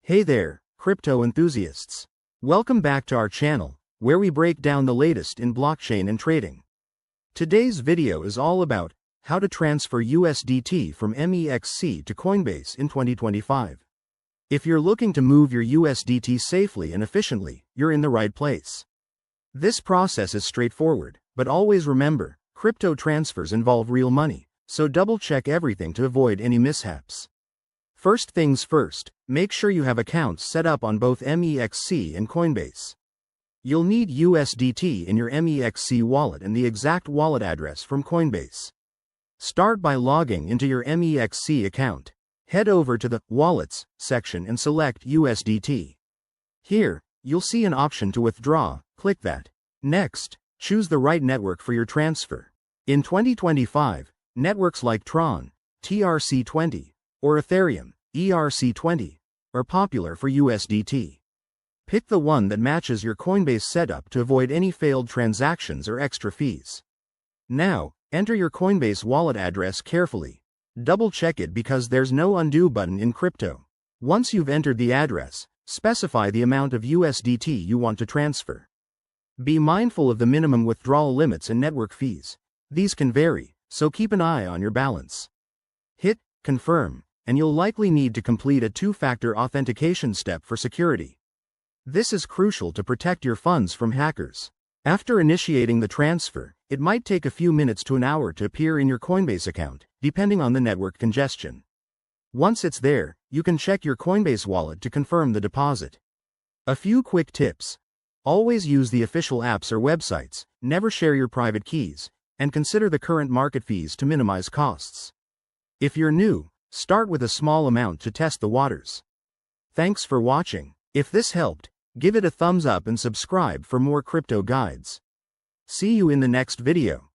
Hey there, crypto enthusiasts. Welcome back to our channel, where we break down the latest in blockchain and trading. Today's video is all about how to transfer USDT from Mexc to Coinbase in 2025. If you're looking to move your USDT safely and efficiently, you're in the right place. This process is straightforward, but always remember, crypto transfers involve real money, so double-check everything to avoid any mishaps. First things first, make sure you have accounts set up on both Mexc and Coinbase. You'll need USDT in your Mexc wallet and the exact wallet address from Coinbase. Start by logging into your Mexc account. Head over to the Wallets section and select USDT. Here, you'll see an option to withdraw. Click that. Next, choose the right network for your transfer. In 2025, networks like Tron, TRC20, or Ethereum, ERC20, are popular for USDT. Pick the one that matches your Coinbase setup to avoid any failed transactions or extra fees. Now, enter your Coinbase wallet address carefully. Double-check it because there's no undo button in crypto. Once you've entered the address, specify the amount of USDT you want to transfer. Be mindful of the minimum withdrawal limits and network fees. These can vary, so keep an eye on your balance. Hit Confirm, and you'll likely need to complete a two-factor authentication step for security. This is crucial to protect your funds from hackers. After initiating the transfer, it might take a few minutes to an hour to appear in your Coinbase account, depending on the network congestion. Once it's there, you can check your Coinbase wallet to confirm the deposit. A few quick tips. Always use the official apps or websites, never share your private keys, and consider the current market fees to minimize costs. If you're new, start with a small amount to test the waters. Thanks for watching. If this helped, give it a thumbs up and subscribe for more crypto guides. See you in the next video.